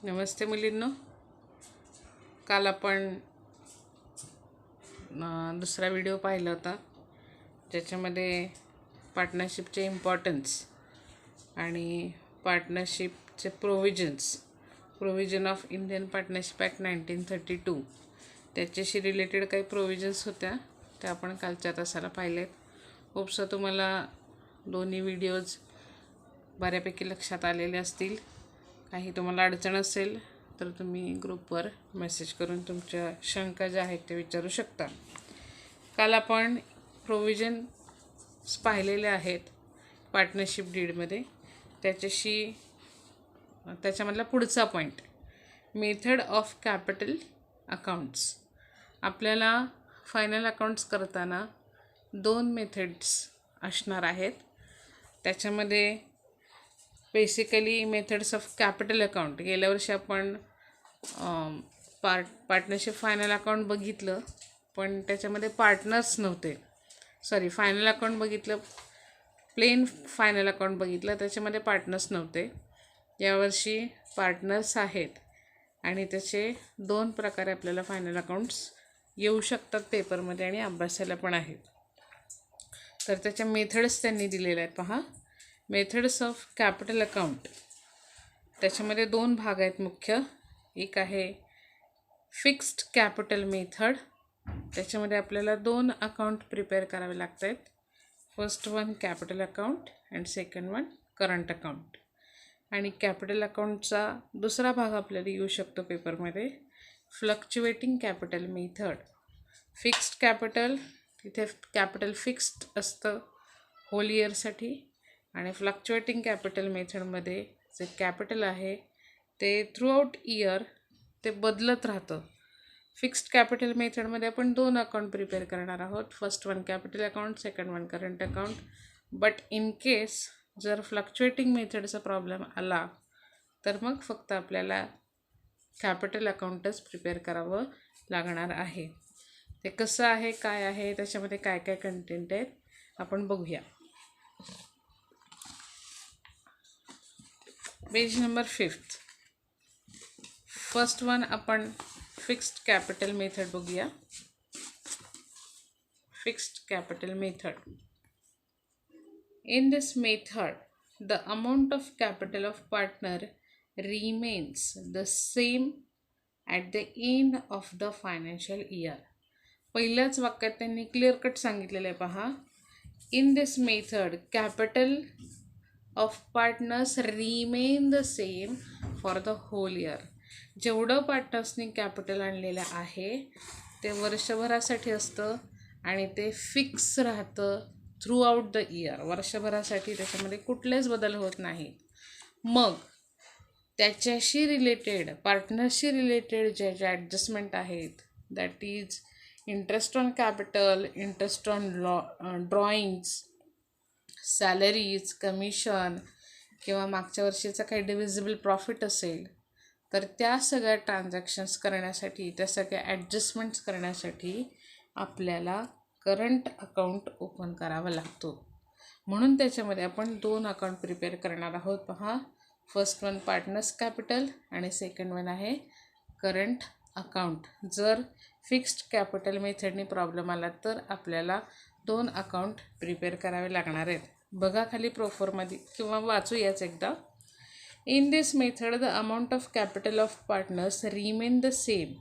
नमस्ते मुलींनो. काल आपण दुसरा व्हिडिओ पाहिला होता ज्याच्यामध्ये पार्टनरशिपचे इम्पॉर्टन्स आणि पार्टनरशिपचे provision of Indian partnership act 1932 त्याच्याशी रिलेटेड काही प्रोव्हिजन्स होत्या त्या आपण कालच्या तासाला पाहिलेत. होप्स तुम्हाला दोन्ही व्हिडिओज बऱ्यापैकी लक्षात आलेले असतील. काही तुम्हाला अडचण असेल तर तुम्ही ग्रुपवर मेसेज करून तुमच्या शंका ज्या आहेत ते विचारू शकता. काल आपण प्रोव्हिजन्स पाहिलेले आहेत पार्टनरशिप डीडमध्ये. त्याच्यामधला पुढचा point method of capital accounts. आपल्याला फायनल अकाउंट्स करताना 2 मेथड्स असणार आहेत. त्याच्यामध्ये basically methods of capital account. गेल्या वर्षी आपण पार्टनरशिप फायनल अकाउंट बघितलं पण त्याच्यामध्ये पार्टनर्स नव्हते. फायनल अकाउंट बघितलं, प्लेन फायनल अकाउंट बघितलं, त्याच्यामध्ये पार्टनर्स नव्हते. यावर्षी पार्टनर्स आहेत आणि त्याचे 2 प्रकारे आपल्याला फायनल अकाउंट्स येऊ शकतात पेपरमध्ये आणि अभ्यासाला पण आहेत. तर त्याच्या मेथड्स त्यांनी दिलेल्या आहेत. पहा, मेथड्स ऑफ कॅपिटल अकाउंट. त्याच्यामध्ये 2 भाग आहेत मुख्य. एक आहे फिक्स्ड कॅपिटल मेथड. त्याच्यामध्ये आपल्याला 2 अकाउंट प्रिपेअर करावे लागत आहेत. First one capital account and second one current account. आणि कॅपिटल अकाउंटचा दुसरा भाग आपल्याला येऊ शकतो पेपरमध्ये fluctuating capital method. Fixed capital, तिथे कॅपिटल फिक्स्ड असतं होल इयरसाठी. आणि फ्लक्च्युएटिंग कॅपिटल मेथडमध्ये जे कॅपिटल आहे ते थ्रूआउट इयर ते बदलत राहतं. फिक्स्ड कॅपिटल मेथडमध्ये आपण 2 अकाउंट प्रिपेअर करणार आहोत. First one capital account, second one current account. But in case जर फ्लक्च्युएटिंग मेथडचा प्रॉब्लेम आला तर मग फक्त आपल्याला कॅपिटल अकाउंटच प्रिपेअर करावं लागणार आहे. ते कसं आहे, काय आहे, त्याच्यामध्ये काय काय कंटेंट आहेत आपण बघूया. Page number 5. फर्स्ट वन आपण फिक्स्ड कॅपिटल मेथड बघूया. Fixed capital method. In this method, the amount of capital of partner remains the same at the end of the financial year. पहिल्याच वाक्यात त्यांनी क्लिअर कट सांगितलेलं आहे. पहा, in this method capital of partners remain the same for the whole year. जेवढं पार्टनर्सनी capital आणलेलं आहे ते वर्षभरासाठी असतं आणि ते फिक्स राहतं थ्रू आउट द इयर. वर्षभरासाठी त्याच्यामध्ये कुठलेच बदल होत नाहीत. मग त्याच्याशी रिलेटेड, पार्टनरशी रिलेटेड ज्या ॲडजस्टमेंट आहेत, that is interest on capital, interest on drawings, salaries, commission किंवा मागच्या वर्षीचा काही डिव्हिजिबल प्रॉफिट असेल तर त्या सगळ्या ट्रान्झॅक्शन्स करण्यासाठी, त्या सगळ्या ॲडजस्टमेंट्स करण्यासाठी आपल्याला करंट अकाउंट ओपन करावा लागतो. म्हणून त्याच्यामध्ये आपण 2 अकाउंट प्रिपेअर करणार आहोत. पहा, फर्स्ट वन पार्टनर्स कॅपिटल आणि सेकंड वन आहे करंट अकाउंट. जर फिक्स्ड कॅपिटल मेथडने प्रॉब्लेम आला तर आपल्याला 2 अकाउंट प्रिपेअर करावे लागणार आहेत. बघा खाली प्रोफॉर्मध्ये किंवा वाचूयाच एकदा. In this method the amount of capital of partners remain the same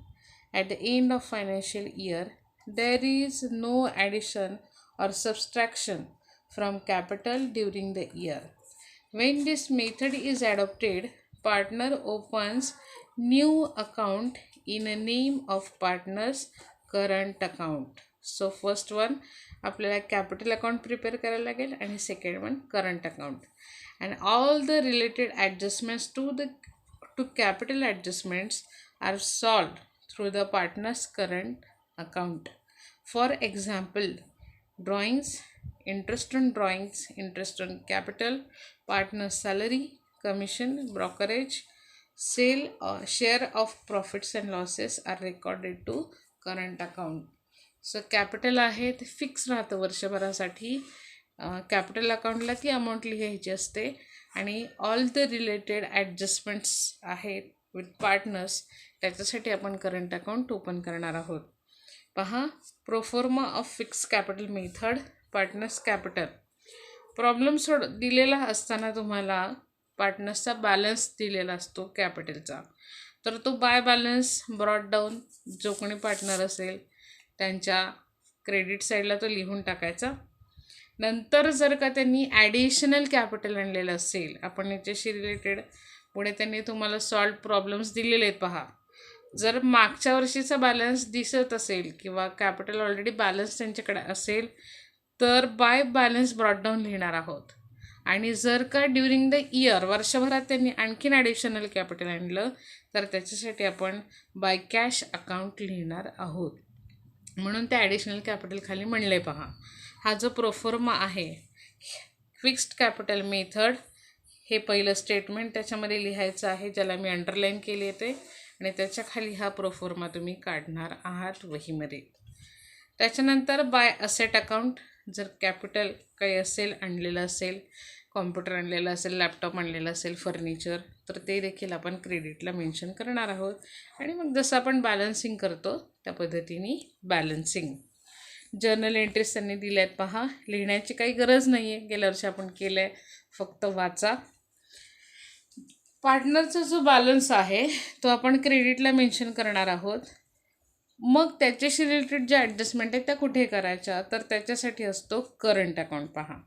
at the end of financial year. There is no addition or subtraction from capital during the year. When this method is adopted, partner opens new account in a name of partner's current account. So first one आपल्याला capital account prepare करायला लागेल आणि second one current account. And all the related adjustments to capital adjustments are solved through the partner's current account. For example, drawings, interest on drawings, interest on capital, partner salary, commission, brokerage, sale or share of profits and losses are recorded to current account. So capital आहे ते fix राहतं वर्षभरासाठी. Capital अकाउंटला ती amount लिहायची असते आणि all the related ॲडजस्टमेंट्स आहेत विथ पार्टनर्स, त्याच्यासाठी आपण करंट अकाउंट ओपन करणार आहोत. पहा, proforma of fix capital method, partners capital. Problem दिलेला असताना तुम्हाला पार्टनर्सचा बॅलन्स दिलेला असतो कॅपिटलचा, तर तो बाय बॅलन्स ब्रॉड डाऊन जो कोणी पार्टनर असेल त्यांच्या क्रेडिट साईडला तो लिहून टाकायचा. नंतर जर का त्यांनी ॲडिशनल कॅपिटल आणलेलं असेल, आपण याच्याशी रिलेटेड पुढे त्यांनी तुम्हाला सॉल्व प्रॉब्लेम्स दिलेले आहेत. पहा, जर मागच्या वर्षीचा बॅलन्स दिसत असेल किंवा कॅपिटल ऑलरेडी बॅलन्स त्यांच्याकडे असेल तर बाय बॅलन्स ब्रॉड डाऊन लिहिणार आहोत. आणि जर का ड्युरिंग द इयर वर्षभरात त्यांनी आणखीन ॲडिशनल कॅपिटल आणलं तर त्याच्यासाठी आपण बाय कॅश अकाउंट लिहिणार आहोत. म्हणून त्या ॲडिशनल कॅपिटल खाली म्हणले. पहा, हा जो प्रोफॉर्मा आहे फिक्स्ड कॅपिटल मेथड, हे पहिलं स्टेटमेंट त्याच्यामध्ये लिहायचं आहे, ज्याला मी अंडरलाईन केले ते, आणि त्याच्या खाली हा प्रोफॉर्मा तुम्ही काढणार आहात वहीमध्ये. त्याच्यानंतर बाय असेट अकाउंट, जर कॅपिटल काही असेल, आणलेलं असेल, कॉम्प्युटर आणलेलं असेल, लॅपटॉप आणलेलं असेल, फर्निचर, तर ते देखील आपण क्रेडिटला मेन्शन करणार आहोत. आणि मग जसं आपण बॅलन्सिंग करतो त्या पद्धतीने बॅलन्सिंग. जर्नल एंट्रीज त्यांनी दिल्या आहेत. पहा, लिहिण्याची काही गरज नाही आहे, गेल्या वर्षी आपण केलं आहे, फक्त वाचा. पार्टनरचा जो बॅलन्स आहे तो आपण क्रेडिटला मेन्शन करणार आहोत. मग त्याच्याशी रिलेटेड ज्या ॲडजस्टमेंट आहेत त्या कुठे करायच्या, तर त्याच्यासाठी असतो करंट अकाउंट. पहा,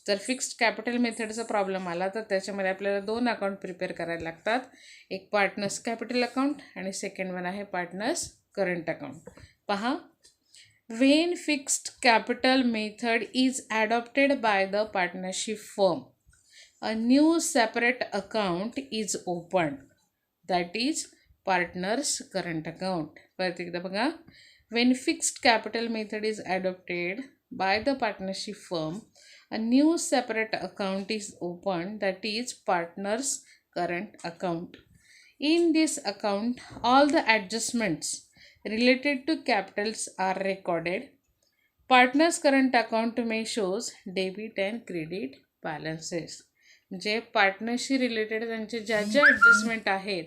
जर फिक्स्ड कॅपिटल मेथडचा प्रॉब्लेम आला तर त्याच्यामध्ये आपल्याला 2 अकाउंट प्रिपेअर करायला लागतात. एक पार्टनर्स कॅपिटल अकाउंट आणि सेकंड वन आहे पार्टनर्स करंट अकाउंट. पहा, when fixed capital method is adopted by the partnership firm, a new separate account is opened, that is partners current account. परत एकदा बघा, when fixed capital method is adopted by the partnership firm, a new separate account is opened, that is partners current account. In this account all the adjustments related to capitals are recorded. Partners current account may shows debit and credit balances. म्हणजे पार्टनरशी related त्यांचे ज्या ज्या adjustment आहेत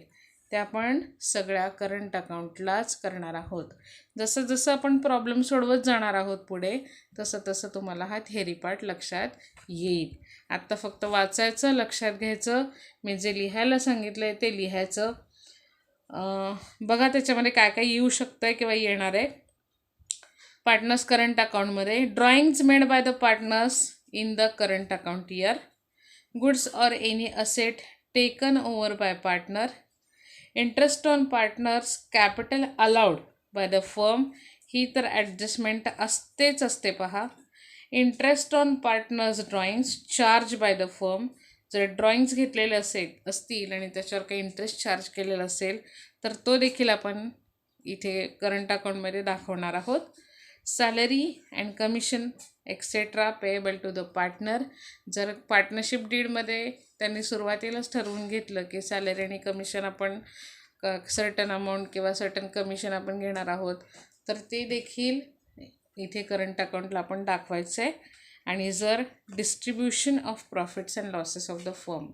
त्या आपण सगळ्या current अकाउंटलाच करणार आहोत. जसं जसं आपण प्रॉब्लेम सोडवत जाणार आहोत पुढे, तसं तसं तुम्हाला हा थेअरी पार्ट लक्षात येईल. आत्ता फक्त वाचायचं, लक्षात घ्यायचं, मी जे लिहायला सांगितलं आहे ते लिहायचं. बघा त्याच्यामध्ये काय काय येऊ शकतं आहे किंवा येणार आहे. पार्टनर्स करंट अकाउंटमध्ये drawings made by the partners in the current account year, goods or any asset taken over by partner, interest on partners capital allowed by the firm, ही तर ॲडजस्टमेंट असतेच असते. पहा, interest on partners drawings charge by the firm, जर drawings घेतलेले असतील आणि त्याच्यावर काही इंटरेस्ट चार्ज केलेला असेल तर तो देखील आपण इथे करंट अकाउंटमध्ये दाखवणार आहोत. Salary and commission etcetera payable to the partner, जर पार्टनरशिप डीडमध्ये त्यांनी सुरुवातीलाच ठरवून घेतलं की सॅलरी आणि कमिशन आपण सर्टन अमाऊंट किंवा सर्टन कमिशन आपण घेणार आहोत, तर ते देखील इथे करंट अकाउंटला आपण दाखवायचं आहे. आणि जर distribution of profits and losses of the firm,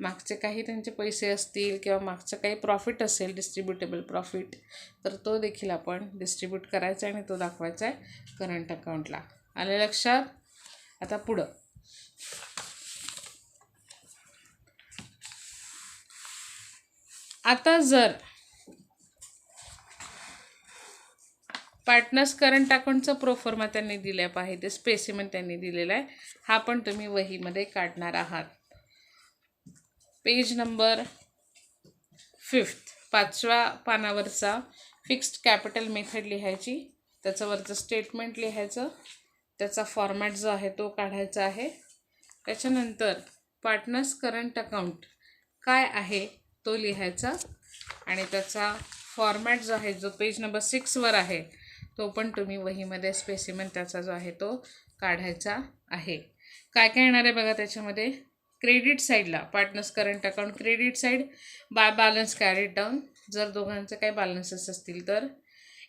मागचे काही त्यांचे पैसे असतील किंवा मागचं काही प्रॉफिट असेल, डिस्ट्रीब्युटेबल प्रॉफिट, तर तो देखील आपण डिस्ट्रीब्यूट करायचा आणि तो दाखवायचा आहे करंट अकाउंटला. आले लक्षात? आता पुढं आता जर पार्टनर्स करंट अकाउंटचा प्रोफॉर्मा त्यांनी दिला आहे, ते स्पेसिमेन त्यांनी दिलेला आहे, हा पण तुम्ही वहीमध्ये काढणार आहात. पेज नंबर 5, 5व्या पानावरचा फिक्स्ड कॅपिटल मेथड लिहायची, त्याच्यावरचं स्टेटमेंट लिहायचं, त्याचा फॉर्मॅट जो आहे तो काढायचा आहे. त्याच्यानंतर पार्टनर्स करंट अकाउंट काय आहे तो लिहायचा आणि त्याचा फॉर्मॅट जो आहे जो पेज नंबर 6वर आहे तो पण तुम्ही वहीमध्ये स्पेसिमेन त्याचा जो आहे तो काढायचा आहे. काय काय येणार आहे बघा त्याच्यामध्ये. क्रेडिट साईडला partners current account credit side by balance carried down, जर दोघांचे काही बॅलन्सेस असतील तर.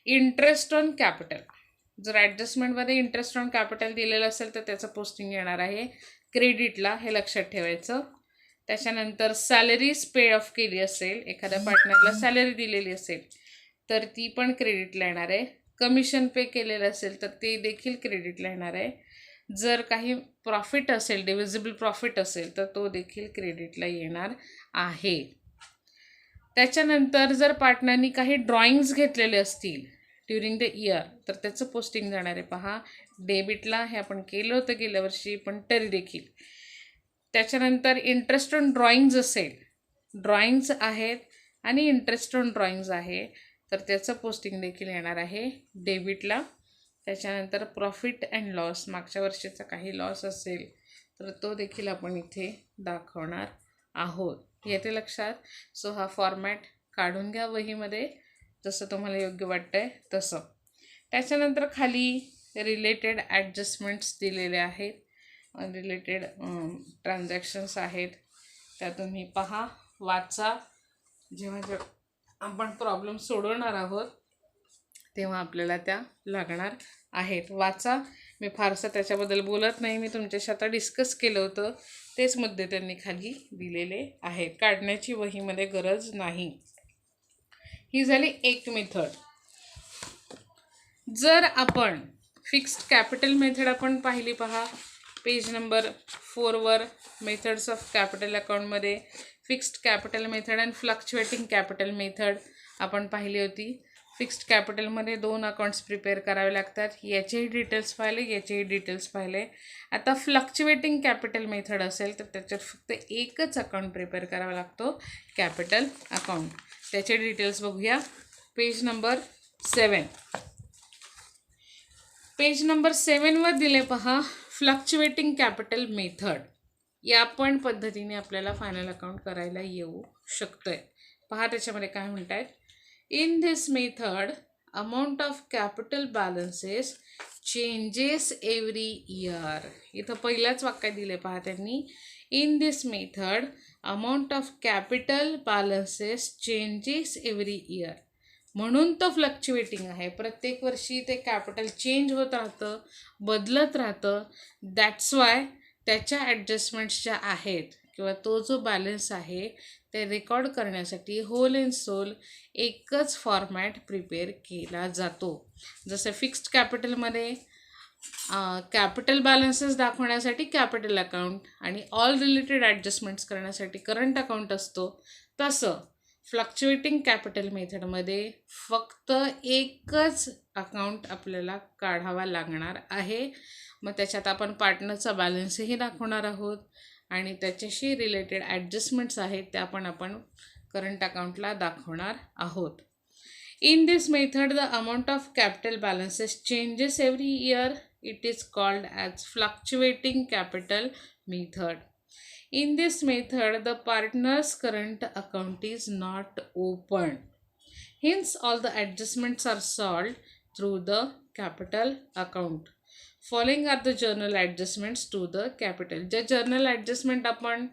इंटरेस्ट ऑन कॅपिटल, जर ॲडजस्टमेंटमध्ये इंटरेस्ट ऑन कॅपिटल दिलेलं असेल तर त्याचं पोस्टिंग येणार आहे क्रेडिटला, हे लक्षात ठेवायचं. त्याच्यानंतर सॅलरीज पे ऑफ केली असेल, एखाद्या पार्टनरला सॅलरी दिलेली असेल तर ती पण क्रेडिटला येणार आहे. कमिशन पे केलेलं असेल तर ते देखील क्रेडिटला येणार आहे. जर काही प्रॉफिट असेल, डिव्हिजिबल प्रॉफिट असेल तर तो देखील क्रेडिटला येणार आहे. त्याच्यानंतर जर पार्टनरनी काही ड्रॉइंग्स घेतलेले असतील ड्युरिंग द इयर तर त्याचं पोस्टिंग जाणार आहे. पहा, डेबिटला हे आपण केलं होतं गेल्या वर्षी, पण तरी देखील. त्याच्यानंतर इंटरेस्ट ऑन ड्रॉइंग्ज असेल, ड्रॉइंग्ज आहेत आणि इंटरेस्ट ऑन ड्रॉइंग्ज आहे तर त्याचं पोस्टिंग देखील येणार आहे डेबिटला. त्याच्यानंतर प्रॉफिट अँड लॉस, मागच्या वर्षीचा काही लॉस असेल तर तो देखील आपण इथे दाखवणार आहोत. येते लक्षात? सो हा फॉर्मॅट काढून घ्या वहीमध्ये जसं तुम्हाला योग्य वाटतं आहे तसं. त्याच्यानंतर खाली रिलेटेड ॲडजस्टमेंट्स दिलेले आहेत, रिलेटेड ट्रान्झॅक्शन्स आहेत, त्या तुम्ही पहा, वाचा. जेव्हा आपण प्रॉब्लेम सोडवणार आहोत तेव्हा आपल्याला त्या लागणार आहेत. वाचा. मी फारसं त्याच्याबद्दल बोलत नाही, मी तुमच्याशी आता डिस्कस केलं होतं तेच मुद्दे त्यांनी खाली दिलेले आहेत. काढण्याची वहीमध्ये गरज नाही. ही झाली एक मेथड. जर आपण फिक्स्ड कॅपिटल मेथड आपण पाहिली, पहा पेज नंबर 4वर मेथड्स ऑफ कॅपिटल अकाउंटमध्ये fixed capital method and fluctuating capital method आपण पाहिली होती. फिक्स्ड कॅपिटलमध्ये 2 अकाउंट्स प्रिपेअर करावे लागतात, याचेही डिटेल्स पाहिले, याचेही डिटेल्स पाहिले. आता फ्लक्च्युएटिंग कॅपिटल मेथड असेल तर त्याच्यात फक्त एकच अकाउंट प्रिपेअर करावा लागतो, कॅपिटल अकाउंट. त्याचे डिटेल्स बघूया. Page number 7. पेज नंबर 7वर दिले पहा फ्लक्च्युएटिंग कॅपिटल मेथड. या पण पद्धतीने आपल्याला फायनल अकाउंट करायला येऊ शकतंय. पहा त्याच्यामध्ये काय म्हणतायत. In this method, amount of capital balances changes every year. इथं पहिल्याच वाक्यात दिले पहा त्यांनी. In this method, amount of capital balances changes every year. म्हणून तो फ्लक्च्युएटिंग आहे. प्रत्येक वर्षी ते कॅपिटल चेंज होत राहतं, बदलत राहतं. दॅट्स वाय त्याच्या ॲडजस्टमेंट्स ज्या आहेत किंवा तो जो बॅलन्स आहे ते रेकॉर्ड करण्यासाठी होल अँड सोल एकच फॉर्मॅट प्रिपेअर केला जातो. जसं फिक्स्ड कॅपिटलमध्ये कॅपिटल बॅलन्सेस दाखवण्यासाठी कॅपिटल अकाउंट आणि ऑल रिलेटेड ॲडजस्टमेंट्स करण्यासाठी करंट अकाउंट असतो, तसं फ्लक्च्युएटिंग कॅपिटल मेथडमध्ये फक्त एकच अकाउंट आपल्याला काढावा लागणार आहे. मग त्याच्यात आपण पार्टनरचा बॅलन्सही दाखवणार आहोत आणि त्याच्याशी रिलेटेड ॲडजस्टमेंट्स आहेत त्या पण आपण करंट अकाउंटला दाखवणार आहोत. In this method the amount of capital balances changes every year. It is called as fluctuating capital method. In this method, the partner's current account is not opened. Hence, all the adjustments are solved through the capital account. Following are the journal adjustments to the capital. ज्या journal adjustment आपण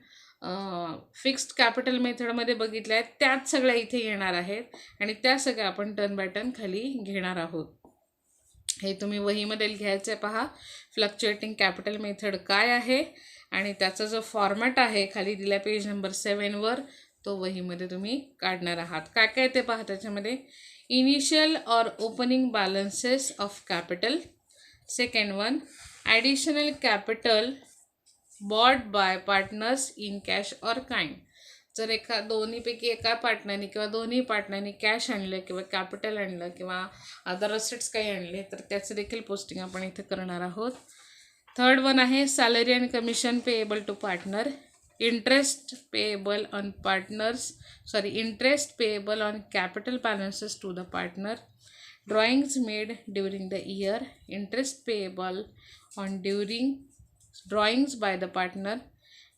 fixed capital मेथडमध्ये बघितल्या आहेत त्याच सगळ्या इथे येणार आहेत आणि त्या सगळ्या आपण टर्न बाय टर्न खाली घेणार आहोत. हे तुम्ही वहीमध्ये घ्यायचं आहे. पहा फ्लक्च्युएटिंग कॅपिटल मेथड काय आहे आणि त्याचा जो फॉर्मॅट आहे खाली दिला पेज नंबर 7वर तो वहीमध्ये तुम्ही काढणार आहात. काय काय ते पहा त्याच्यामध्ये. Initial or opening balances of capital. Second one, additional capital bought by partners in cash or kind. जर दोन्हीपैकी एका पार्टनरनी किंवा दोन्ही पार्टनरनी कॅश आणलं किंवा कॅपिटल आणलं किंवा अदर असेट्स काही आणले तर त्याचं देखील पोस्टिंग आपण इथे करणार आहोत. थर्ड वन आहे salary and commission payable to partner. Interest payable on capital balances to the partner. Drawings made during the year. Interest payable on drawings by the partner.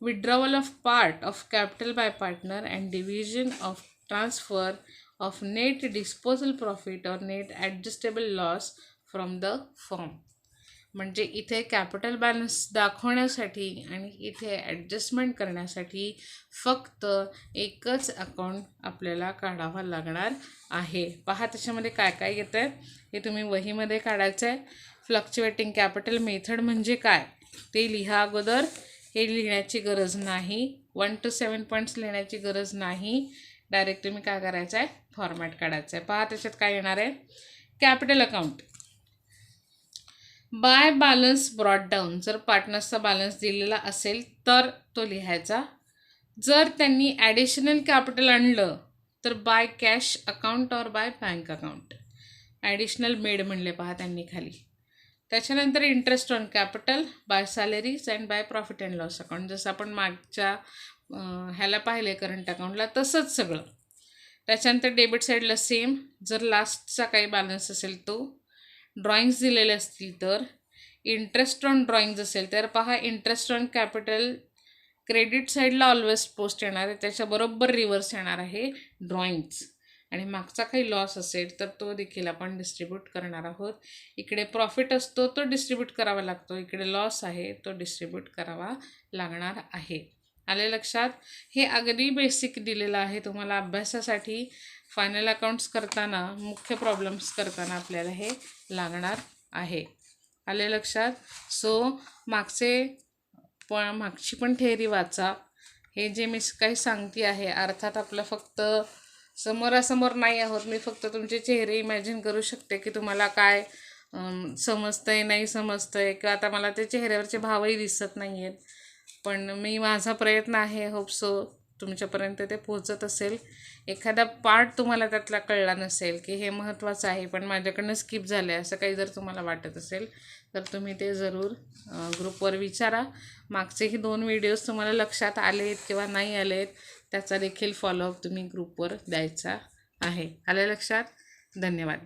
Withdrawal of part of capital by partner and division of transfer of net disposal profit or net adjustable loss from the firm. म्हणजे इथे capital balance दाखवण्यासाठी आणि इथे adjustment करण्यासाठी फक्त एकच account आपल्याला काढावा लागणार आहे. पहा त्याच्यामध्ये काय काय येतं आहे हे तुम्ही वहीमध्ये काढायचं आहे. फ्लक्च्युएटिंग कॅपिटल मेथड म्हणजे काय ते लिहा अगोदर. हे लिहिण्याची गरज नाही, 1 to 7 पॉईंट्स लिहिण्याची गरज नाही. डायरेक्ट तुम्ही काय करायचं आहे, फॉर्मॅट काढायचं आहे. पहा त्याच्यात काय येणार आहे, capital account by balance brought down. जर पार्टनर्सचा बॅलन्स दिलेला असेल तर तो लिहायचा. जर त्यांनी ॲडिशनल कॅपिटल आणलं तर बाय कॅश अकाउंट और by bank account. Additional made म्हणले पहा त्यांनी खाली. त्याच्यानंतर interest on capital by salaries and by profit and loss account. जसं आपण मागच्या ह्याला पाहिले करंट अकाउंटला तसंच सगळं. त्याच्यानंतर डेबिट साईडला सेम. जर लास्टचा काही बॅलन्स असेल तो. ड्रॉइंग्स दिलेले असतील तर. इंटरेस्ट ऑन ड्रॉइंग्ज असेल तर पहा इंटरेस्ट ऑन कॅपिटल क्रेडिट साईडला ऑलवेज पोस्ट येणार आहे, त्याच्याबरोबर रिव्हर्स येणार आहे ड्रॉइंग्स. आणि मागचा काही लॉस असेल तर तो देखील आपण डिस्ट्रीब्यूट करणार आहोत. इकडे प्रॉफिट असतो तो डिस्ट्रीब्यूट करावा लागतो, इकडे लॉस आहे तो डिस्ट्रीब्यूट करावा लागणार आहे. आले लक्षात. हे अगदी बेसिक दिलेलं आहे तुम्हाला अभ्यासासाठी. फायनल अकाउंट्स करताना मुख्य प्रॉब्लेम्स करताना आपल्याला हे लागणार आहे. आले लक्षात. सो मागची पण थेअरी वाचा. हे जे मी काही सांगते आहे अर्थात आपलं फक्त समोरासमोर नाही आहोत. मी फक्त तुमचे चेहरे इमॅजिन करू शकते की तुम्हाला काय समजतंय नाही समजतंय, किंवा आता मला ते चेहऱ्यावरचे भावही दिसत नाही आहेत. पण माझा प्रयत्न आहे, होप सो तुमच्यापर्यंत ते पोहोचत असेल. एखादा पार्ट तुम्हाला त्यातला कळला नसेल की हे महत्त्वाचं आहे पण माझ्याकडनं स्किप झालं आहे असं काही जर तुम्हाला वाटत असेल तर तुम्ही ते जरूर ग्रुपवर विचारा. मागचेही 2 व्हिडिओज तुम्हाला लक्षात आले आहेत किंवा नाही आले आहेत त्याचा देखील फॉलोअप तुम्ही ग्रुपवर द्यायचा आहे. आले लक्षात. धन्यवाद.